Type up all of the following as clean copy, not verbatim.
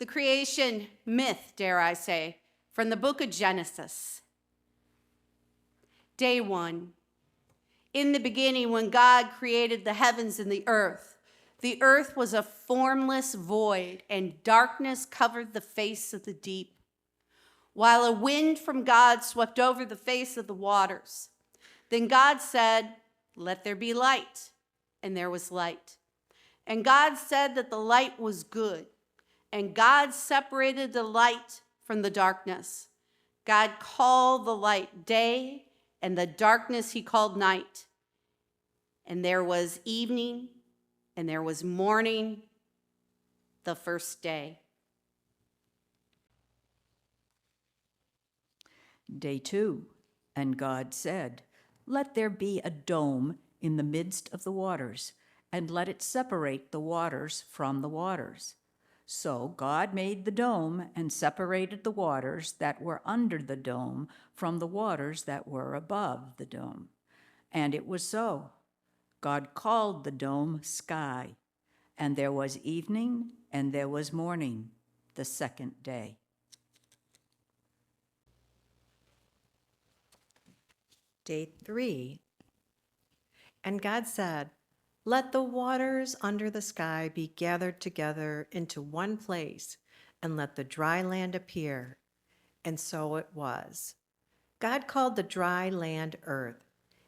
the creation myth, dare I say, from the book of Genesis. Day 1. In the beginning, when God created the heavens and the earth was a formless void, and darkness covered the face of the deep, while a wind from God swept over the face of the waters. Then God said, "Let there be light," and there was light. And God said that the light was good, and God separated the light from the darkness. God called the light day, and the darkness he called night. And there was evening, and there was morning, the first day. Day 2, and God said, "Let there be a dome in the midst of the waters, and let it separate the waters from the waters." So God made the dome and separated the waters that were under the dome from the waters that were above the dome. And it was so. God called the dome sky, and there was evening and there was morning, the second day. Day 3. And God said, "Let the waters under the sky be gathered together into one place, and let the dry land appear." And so it was. God called the dry land earth,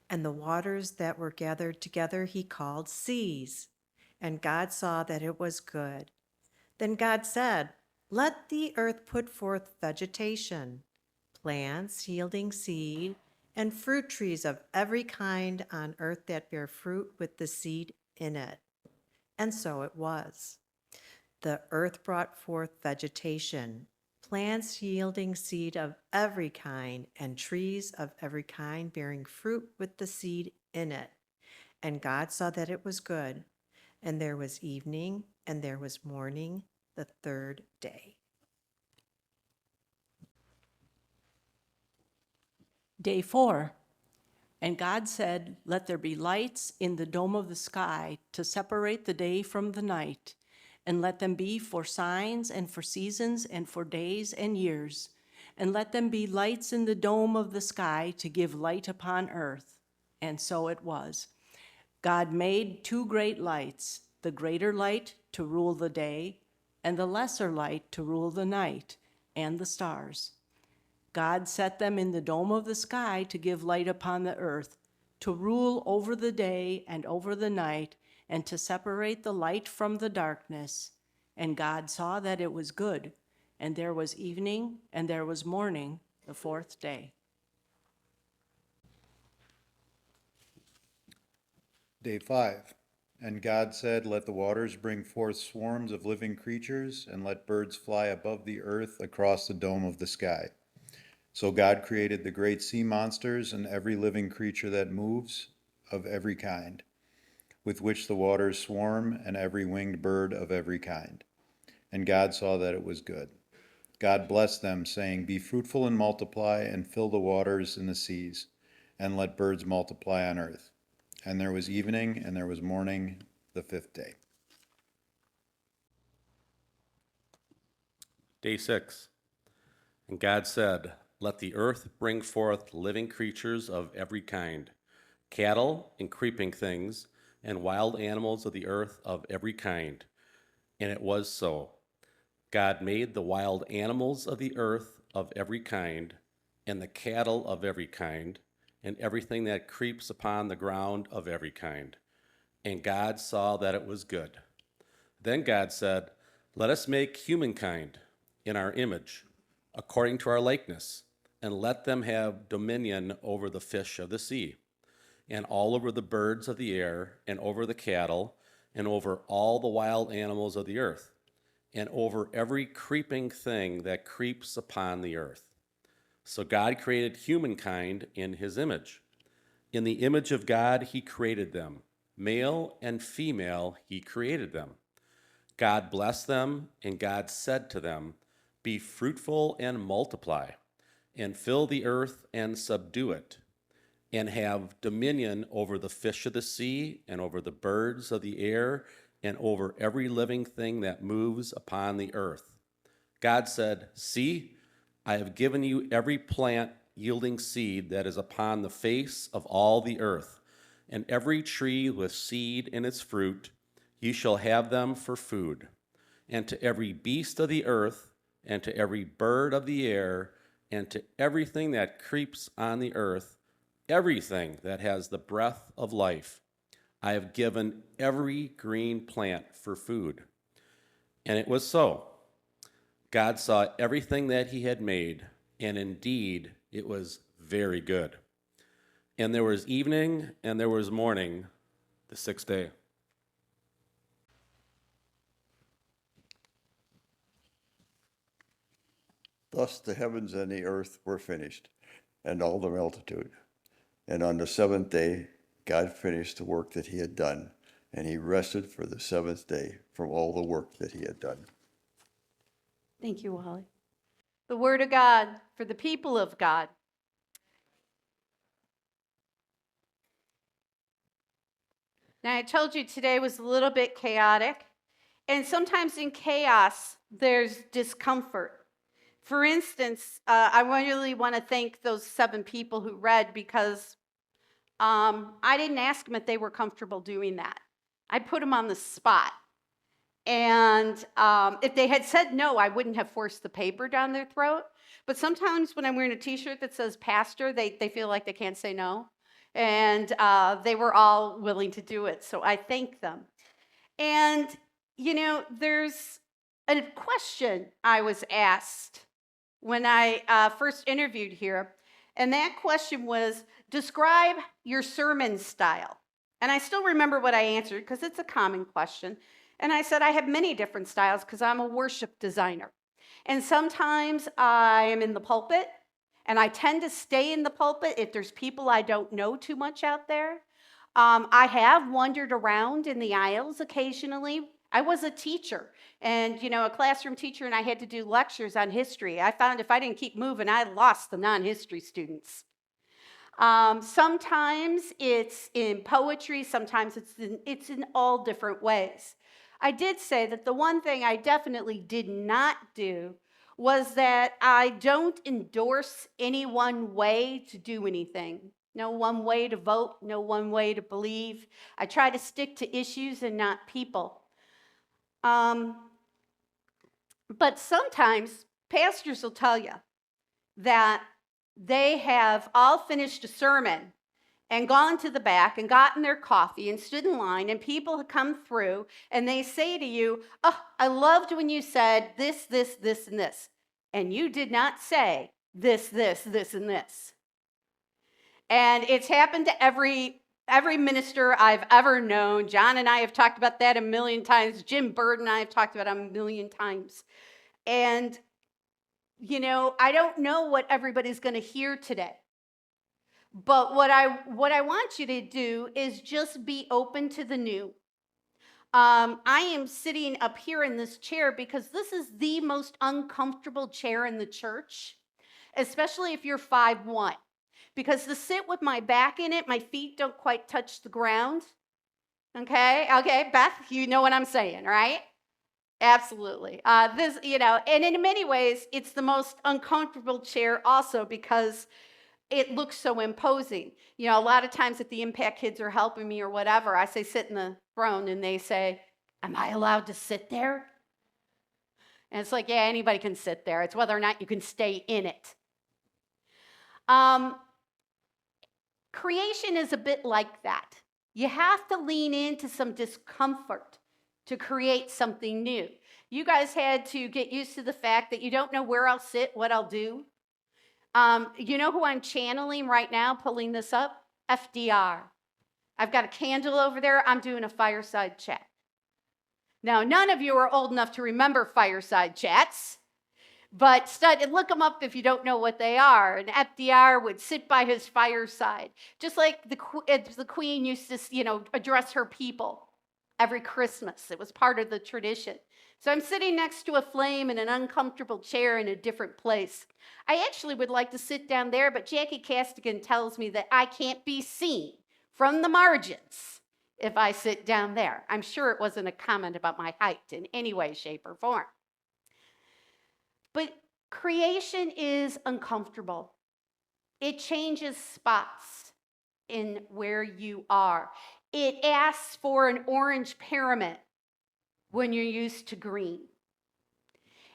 and the waters that were gathered together he called seas. And God saw that it was good. Then God said, "Let the earth put forth vegetation, plants yielding seed, and fruit trees of every kind on earth that bear fruit with the seed in it." And so it was. The earth brought forth vegetation, plants yielding seed of every kind, and trees of every kind bearing fruit with the seed in it. And God saw that it was good. And there was evening, and there was morning, the third day. Day 4. And God said, "Let there be lights in the dome of the sky to separate the day from the night, and let them be for signs and for seasons and for days and years. And let them be lights in the dome of the sky to give light upon earth." And so it was. God made 2 great lights, the greater light to rule the day, and the lesser light to rule the night, and the stars. God set them in the dome of the sky to give light upon the earth, to rule over the day and over the night, and to separate the light from the darkness. And God saw that it was good, and there was evening and there was morning, the 4th day. Day 5. And God said, "Let the waters bring forth swarms of living creatures, and let birds fly above the earth across the dome of the sky." So God created the great sea monsters and every living creature that moves, of every kind, with which the waters swarm, and every winged bird of every kind. And God saw that it was good. God blessed them, saying, "Be fruitful and multiply, and fill the waters in the seas, and let birds multiply on earth." And there was evening, and there was morning, the 5th day. Day 6. And God said, "Let the earth bring forth living creatures of every kind, cattle and creeping things, and wild animals of the earth of every kind." And it was so. God made the wild animals of the earth of every kind, and the cattle of every kind, and everything that creeps upon the ground of every kind. And God saw that it was good. Then God said, "Let us make humankind in our image, according to our likeness, and let them have dominion over the fish of the sea, and all over the birds of the air, and over the cattle, and over all the wild animals of the earth, and over every creeping thing that creeps upon the earth." So God created humankind in his image. In the image of God he created them. Male and female he created them. God blessed them, and God said to them, "Be fruitful and multiply, and fill the earth and subdue it, and have dominion over the fish of the sea, and over the birds of the air, and over every living thing that moves upon the earth." God said, "See, I have given you every plant yielding seed that is upon the face of all the earth, and every tree with seed in its fruit. You shall have them for food. And to every beast of the earth, and to every bird of the air, and to everything that creeps on the earth, everything that has the breath of life, I have given every green plant for food." And it was so. God saw everything that he had made, and indeed it was very good. And there was evening and there was morning, the sixth day. Thus the heavens and the earth were finished, and all their multitude. And on the seventh day, God finished the work that he had done, and he rested for the seventh day from all the work that he had done. Thank you, Wally. The word of God for the people of God. Now, I told you today was a little bit chaotic, and sometimes in chaos, there's discomfort. For instance, I really want to thank those 7 people who read because I didn't ask them if they were comfortable doing that. I put them on the spot. And if they had said no, I wouldn't have forced the paper down their throat. But sometimes when I'm wearing a t-shirt that says pastor, they feel like they can't say no. And they were all willing to do it. So I thank them. And, you know, there's a question I was asked when I first interviewed here. And that question was, describe your sermon style. And I still remember what I answered because it's a common question. And I said, I have many different styles because I'm a worship designer. And sometimes I am in the pulpit, and I tend to stay in the pulpit if there's people I don't know too much out there. I have wandered around in the aisles occasionally. I was a teacher and, you know, a classroom teacher, and I had to do lectures on history. I found if I didn't keep moving, I lost the non-history students. Sometimes it's in poetry, sometimes it's in all different ways. I did say that the one thing I definitely did not do was that I don't endorse any one way to do anything. No one way to vote, no one way to believe. I try to stick to issues and not people. But sometimes pastors will tell you that they have all finished a sermon and gone to the back and gotten their coffee and stood in line, and people have come through and they say to you, "Oh, I loved when you said this, this, this, and this." And you did not say this, this, this, and this. And it's happened to every minister I've ever known. John and I have talked about that a million times. Jim Bird and I have talked about it a million times. And, you know, I don't know what everybody's going to hear today. But what I want you to do is just be open to the new. I am sitting up here in this chair because this is the most uncomfortable chair in the church, especially if you're 5'1". Because to sit with my back in it, my feet don't quite touch the ground. Okay, Beth, you know what I'm saying, right? Absolutely. This, you know, and in many ways, it's the most uncomfortable chair also because it looks so imposing. You know, a lot of times if the Impact kids are helping me or whatever, I say sit in the throne and they say, "Am I allowed to sit there?" And it's like, yeah, anybody can sit there. It's whether or not you can stay in it. Creation is a bit like that. You have to lean into some discomfort to create something new. You guys had to get used to the fact that you don't know where I'll sit, what I'll do. You know who I'm channeling right now, pulling this up? FDR. I've got a candle over there. I'm doing a fireside chat. Now, none of you are old enough to remember fireside chats, but look them up if you don't know what they are. And FDR would sit by his fireside, just like the Queen used to, you know, address her people every Christmas. It was part of the tradition. So I'm sitting next to a flame in an uncomfortable chair in a different place. I actually would like to sit down there, but Jackie Castigan tells me that I can't be seen from the margins if I sit down there. I'm sure it wasn't a comment about my height in any way, shape, or form. But creation is uncomfortable. It changes spots in where you are. It asks for an orange pyramid when you're used to green.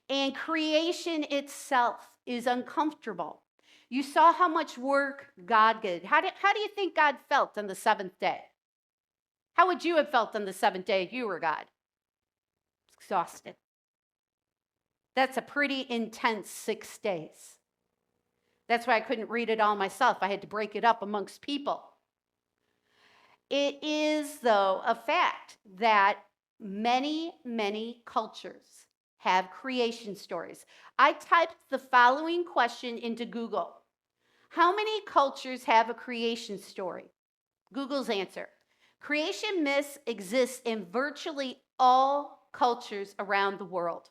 And creation itself is uncomfortable. You saw how much work God did. How do you think God felt on the seventh day? How would you have felt on the seventh day if you were God? Exhausted. That's a pretty intense 6 days. That's why I couldn't read it all myself. I had to break it up amongst people. It is, though, a fact that many, many cultures have creation stories. I typed the following question into Google. How many cultures have a creation story? Google's answer. Creation myths exist in virtually all cultures around the world,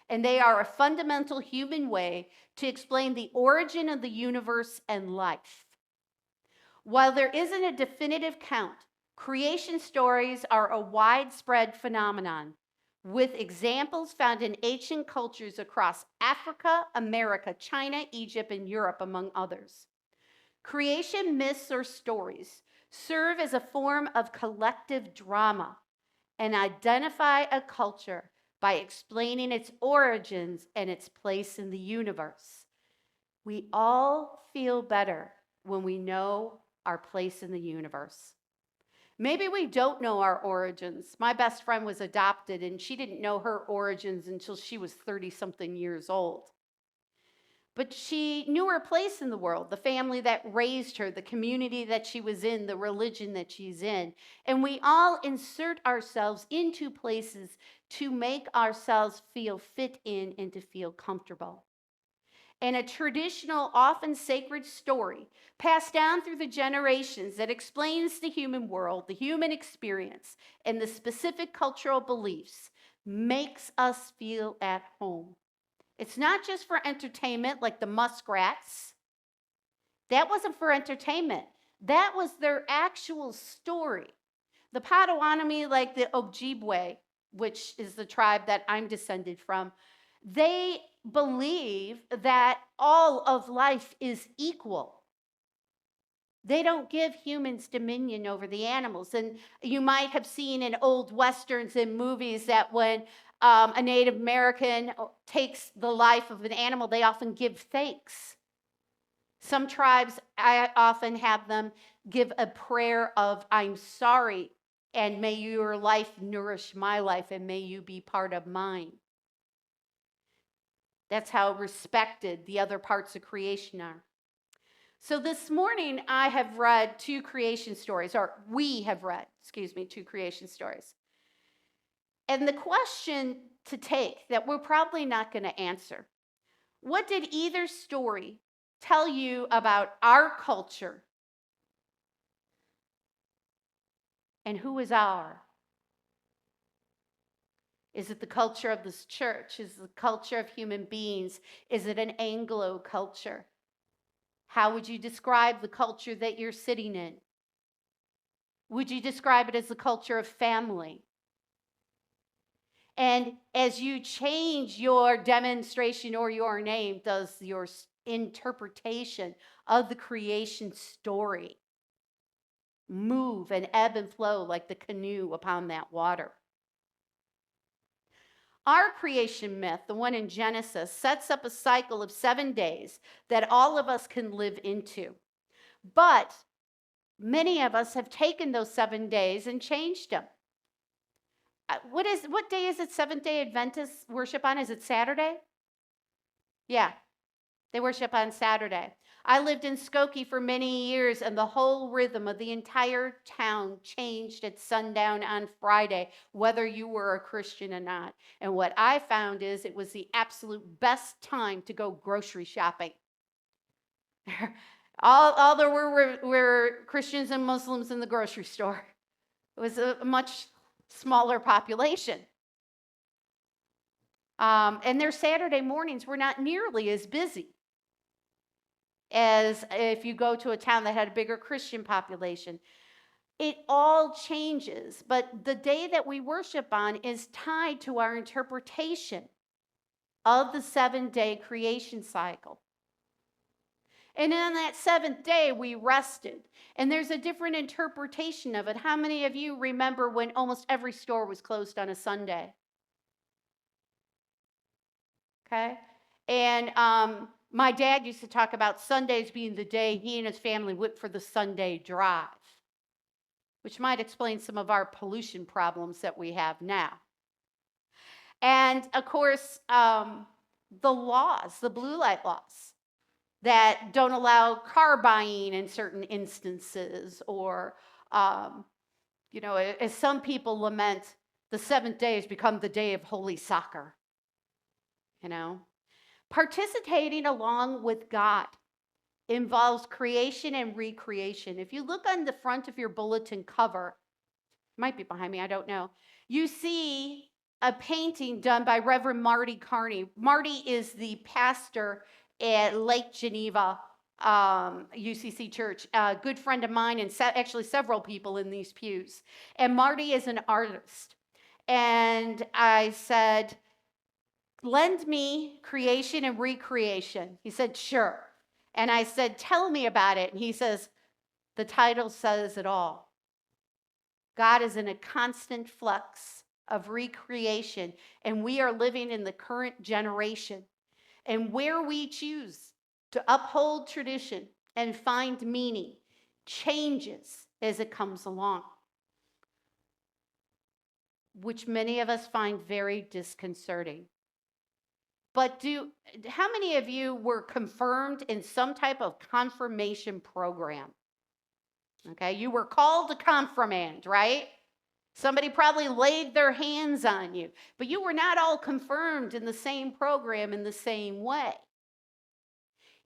and they are a fundamental human way to explain the origin of the universe and life. While there isn't a definitive count, creation stories are a widespread phenomenon, with examples found in ancient cultures across Africa, America, China, Egypt, and Europe, among others. Creation myths or stories serve as a form of collective drama and identify a culture by explaining its origins and its place in the universe. We all feel better when we know our place in the universe. Maybe we don't know our origins. My best friend was adopted, and she didn't know her origins until she was 30-something years old. But she knew her place in the world, the family that raised her, the community that she was in, the religion that she's in. And we all insert ourselves into places to make ourselves feel fit in and to feel comfortable. And a traditional, often sacred story passed down through the generations that explains the human world, the human experience, and the specific cultural beliefs makes us feel at home. It's not just for entertainment like the muskrats. That wasn't for entertainment. That was their actual story. The Potawatomi, like the Ojibwe, which is the tribe that I'm descended from, they believe that all of life is equal. They don't give humans dominion over the animals. And you might have seen in old westerns and movies that when a Native American takes the life of an animal, they often give thanks. Some tribes, I often have them give a prayer of, I'm sorry, and may your life nourish my life, and may you be part of mine. That's how respected the other parts of creation are. So this morning, I have read two creation stories, or we have read, two creation stories. And the question to take that we're probably not going to answer, what did either story tell you about our culture? And who is our? Is it the culture of this church? Is it the culture of human beings? Is it an Anglo culture? How would you describe the culture that you're sitting in? Would you describe it as the culture of family? And as you change your demonstration or your name, does your interpretation of the creation story move and ebb and flow like the canoe upon that water? Our creation myth, the one in Genesis, sets up a cycle of 7 days that all of us can live into. But many of us have taken those 7 days and changed them. What day is it Seventh-day Adventists worship on? Is it Saturday? Yeah, they worship on Saturday. I lived in Skokie for many years, and the whole rhythm of the entire town changed at sundown on Friday, whether you were a Christian or not. And what I found is it was the absolute best time to go grocery shopping. all there were Christians and Muslims in the grocery store. It was a much smaller population. And their Saturday mornings were not nearly as busy as if you go to a town that had a bigger Christian population. It all changes, but the day that we worship on is tied to our interpretation of the 7-day creation cycle. And on that 7th day, we rested. And there's a different interpretation of it. How many of you remember when almost every store was closed on a Sunday? Okay? And my dad used to talk about Sundays being the day he and his family went for the Sunday drive, which might explain some of our pollution problems that we have now. And of course, the laws, the blue light laws that don't allow car buying in certain instances, or, as some people lament, the 7th day has become the day of holy soccer. Participating along with God involves creation and recreation. If you look on the front of your bulletin cover, it might be behind me, I don't know, you see a painting done by Reverend Marty Carney. Marty is the pastor at Lake Geneva UCC Church, a good friend of mine, and actually several people in these pews. And Marty is an artist. And I said, lend me creation and recreation. He said, sure. And I said, tell me about it. And he says, the title says it all. God is in a constant flux of recreation, and we are living in the current generation. And where we choose to uphold tradition and find meaning changes as it comes along, which many of us find very disconcerting. But how many of you were confirmed in some type of confirmation program? Okay, you were called to confirmand, right? Somebody probably laid their hands on you, but you were not all confirmed in the same program in the same way.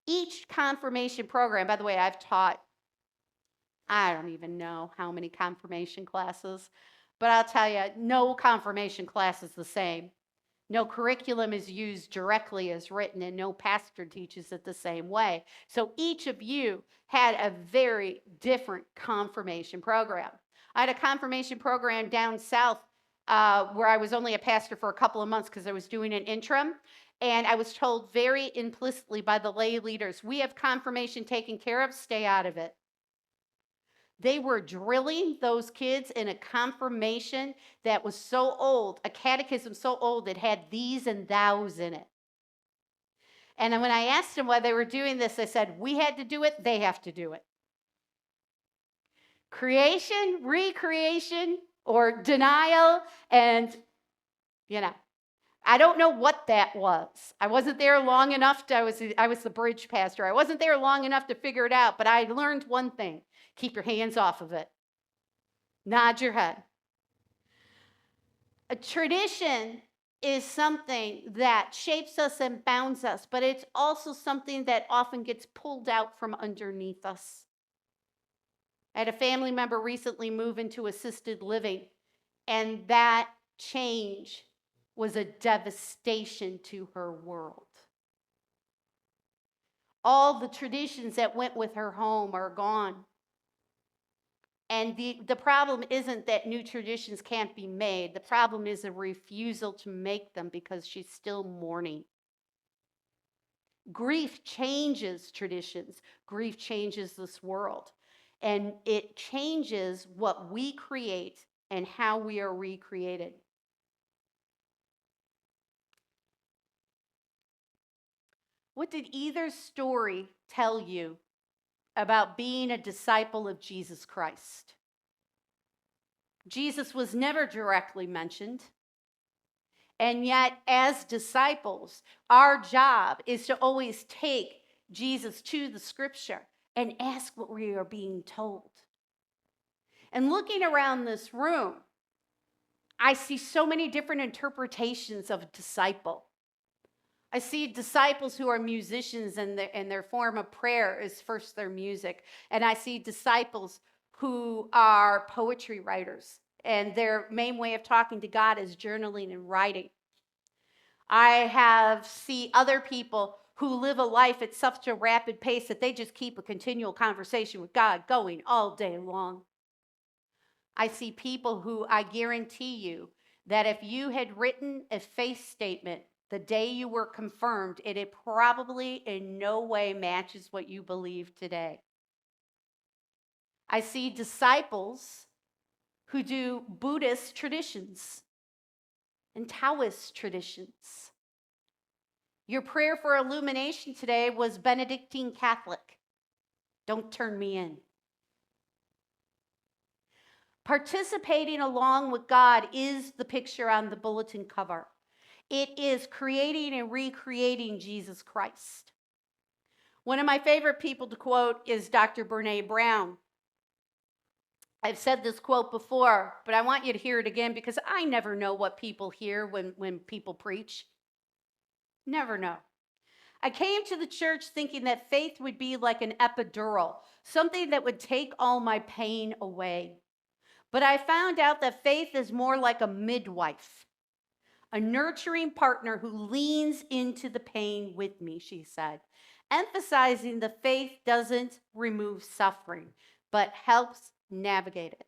Each confirmation program, by the way, I've taught, I don't even know how many confirmation classes, but I'll tell you, no confirmation class is the same. No curriculum is used directly as written, and no pastor teaches it the same way. So each of you had a very different confirmation program. I had a confirmation program down south where I was only a pastor for a couple of months because I was doing an interim. And I was told very implicitly by the lay leaders, we have confirmation taken care of, stay out of it. They were drilling those kids in a confirmation that was so old, a catechism so old it had these and thous in it. And when I asked them why they were doing this, they said, we had to do it, they have to do it. Creation, recreation, or denial, and, I don't know what that was. I wasn't there long enough. I was the bridge pastor. I wasn't there long enough to figure it out, but I learned one thing. Keep your hands off of it. Nod your head. A tradition is something that shapes us and bounds us, but it's also something that often gets pulled out from underneath us. I had a family member recently move into assisted living, and that change was a devastation to her world. All the traditions that went with her home are gone. And the problem isn't that new traditions can't be made. The problem is a refusal to make them because she's still mourning. Grief changes traditions. Grief changes this world. And it changes what we create and how we are recreated. What did either story tell you about being a disciple of Jesus Christ? Jesus was never directly mentioned. And yet, as disciples, our job is to always take Jesus to the scripture and ask what we are being told. And looking around this room, I see so many different interpretations of a disciple. I see disciples who are musicians, and their form of prayer is first their music. And I see disciples who are poetry writers, and their main way of talking to God is journaling and writing. I see other people who live a life at such a rapid pace that they just keep a continual conversation with God going all day long. I see people who I guarantee you that if you had written a faith statement the day you were confirmed, it probably in no way matches what you believe today. I see disciples who do Buddhist traditions and Taoist traditions. Your prayer for illumination today was Benedictine Catholic. Don't turn me in. Participating along with God is the picture on the bulletin cover. It is creating and recreating Jesus Christ. One of my favorite people to quote is Dr. Brene Brown. I've said this quote before, but I want you to hear it again because I never know what people hear when people preach. Never know. I came to the church thinking that faith would be like an epidural, something that would take all my pain away. But I found out that faith is more like a midwife, a nurturing partner who leans into the pain with me, she said, emphasizing the faith doesn't remove suffering, but helps navigate it.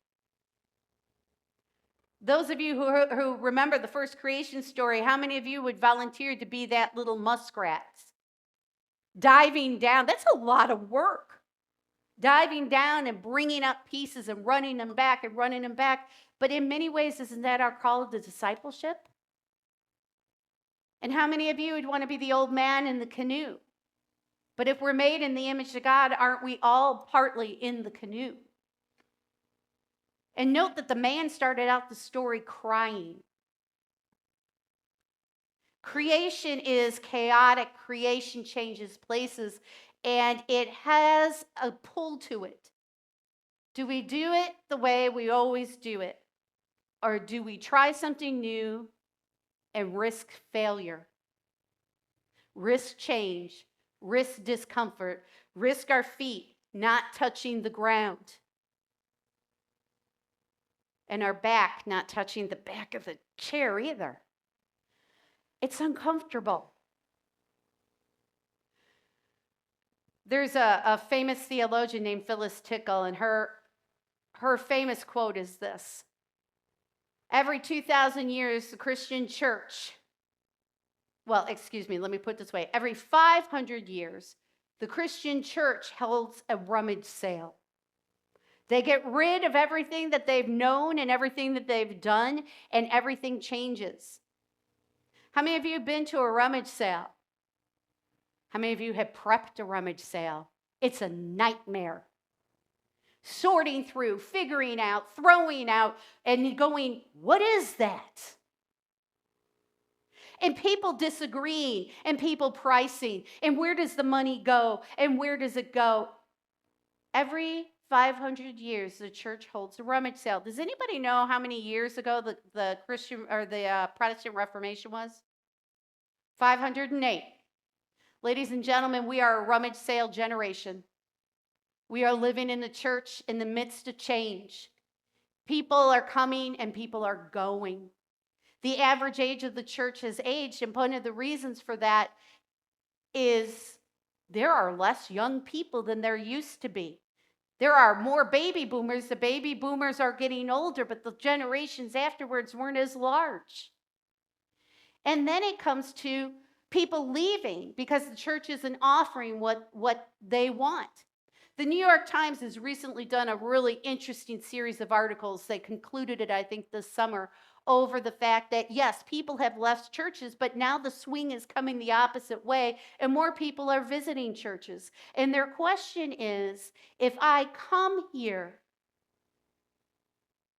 Those of you who remember the first creation story, how many of you would volunteer to be that little muskrat? Diving down, that's a lot of work. Diving down and bringing up pieces and running them back and running them back. But in many ways, isn't that our call to discipleship? And how many of you would want to be the old man in the canoe? But if we're made in the image of God, aren't we all partly in the canoe? And note that the man started out the story crying. Creation is chaotic. Creation changes places, and it has a pull to it. Do we do it the way we always do it? Or do we try something new and risk failure? Risk change, risk discomfort, risk our feet not touching the ground, and our back not touching the back of the chair either. It's uncomfortable. There's a famous theologian named Phyllis Tickle, and her famous quote is this: every 2,000 years, the Christian church, let me put it this way. Every 500 years, the Christian church holds a rummage sale. They get rid of everything that they've known and everything that they've done, and everything changes. How many of you have been to a rummage sale? How many of you have prepped a rummage sale? It's a nightmare. Sorting through, figuring out, throwing out, and going, what is that? And people disagreeing, and people pricing, and where does the money go, and where does it go? Every 500 years, the church holds a rummage sale. Does anybody know how many years ago the Christian or the Protestant Reformation was? 508. Ladies and gentlemen, we are a rummage sale generation. We are living in the church in the midst of change. People are coming and people are going. The average age of the church has aged, and one of the reasons for that is there are less young people than there used to be. There are more baby boomers. The baby boomers are getting older, but the generations afterwards weren't as large. And then it comes to people leaving because the church isn't offering what they want. The New York Times has recently done a really interesting series of articles. They concluded it, I think, this summer over the fact that, yes, people have left churches, but now the swing is coming the opposite way, and more people are visiting churches. And their question is, if I come here,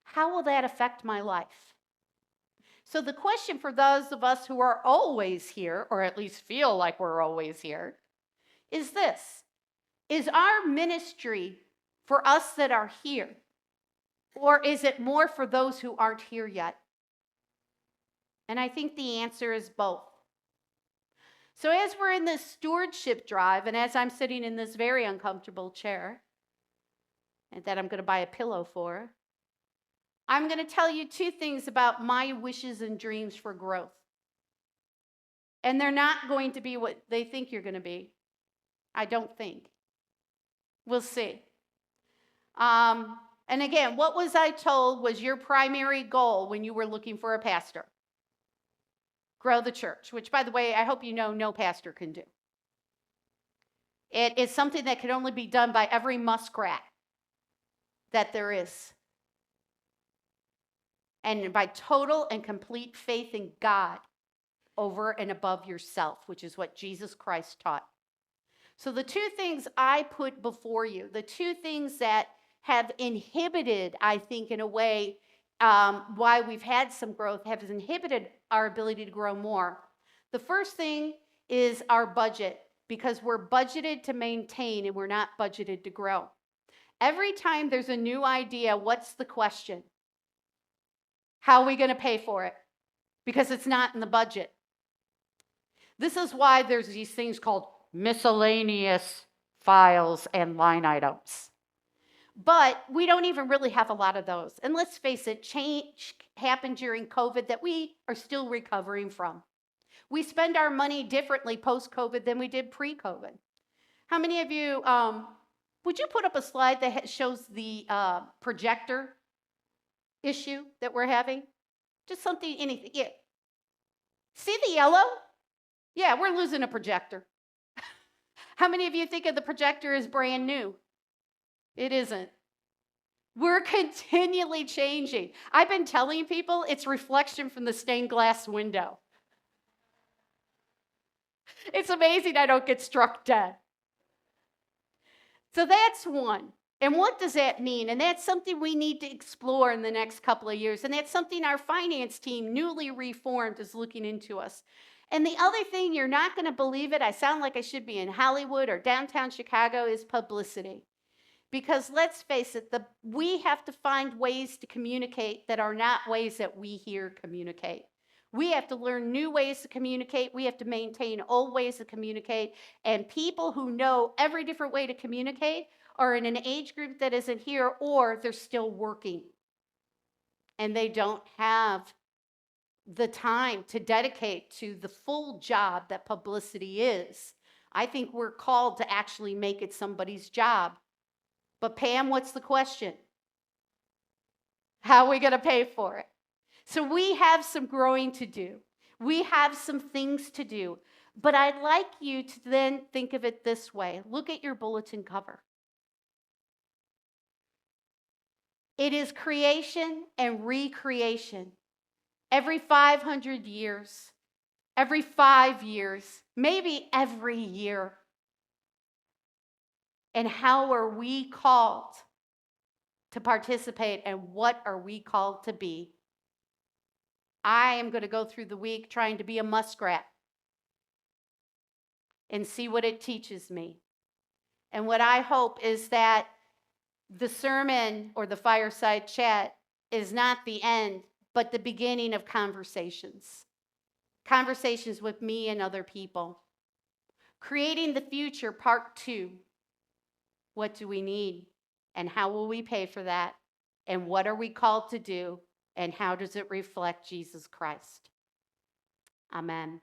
how will that affect my life? So the question for those of us who are always here, or at least feel like we're always here, is this: is our ministry for us that are here, or is it more for those who aren't here yet? And I think the answer is both. So as we're in this stewardship drive, and as I'm sitting in this very uncomfortable chair, and that I'm going to buy a pillow for, I'm going to tell you two things about my wishes and dreams for growth. And they're not going to be what they think you're going to be. I don't think. We'll see. And again, what was I told was your primary goal when you were looking for a pastor? grow the church, which, by the way, I hope you know no pastor can do. It is something that can only be done by every muskrat that there is. And by total and complete faith in God over and above yourself, which is what Jesus Christ taught. So the two things I put before you, the two things that have inhibited, I think, in a way, why we've had some growth, have inhibited our ability to grow more. The first thing is our budget, because we're budgeted to maintain and we're not budgeted to grow. Every time there's a new idea, what's the question? How are we going to pay for it? Because it's not in the budget. This is why there's these things called miscellaneous files and line items. But we don't even really have a lot of those. And let's face it, change happened during COVID that we are still recovering from. We spend our money differently post-COVID than we did pre-COVID. How many of you, would you put up a slide that shows the projector issue that we're having? Just something, anything. Yeah. See the yellow? Yeah, we're losing a projector. How many of you think of the projector as brand new? It isn't. We're continually changing. I've been telling people it's reflection from the stained glass window. It's amazing I don't get struck dead. So that's one. And what does that mean? And that's something we need to explore in the next couple of years. And that's something our finance team, newly reformed, is looking into us. And the other thing, you're not going to believe it, I sound like I should be in Hollywood or downtown Chicago, is publicity. Because let's face it, we have to find ways to communicate that are not ways that we here communicate. We have to learn new ways to communicate. We have to maintain old ways to communicate. And people who know every different way to communicate are in an age group that isn't here, or they're still working. And they don't have the time to dedicate to the full job that publicity is. I think we're called to actually make it somebody's job. But Pam, what's the question? How are we going to pay for it? So we have some growing to do. We have some things to do. But I'd like you to then think of it this way. Look at your bulletin cover. It is creation and recreation. Every 500 years, every 5 years, maybe every year. And how are we called to participate, and what are we called to be? I am going to go through the week trying to be a muskrat and see what it teaches me. And what I hope is that the sermon or the fireside chat is not the end, but the beginning of conversations. Conversations with me and other people. Creating the future, part 2. What do we need? And how will we pay for that? And what are we called to do? And how does it reflect Jesus Christ? Amen.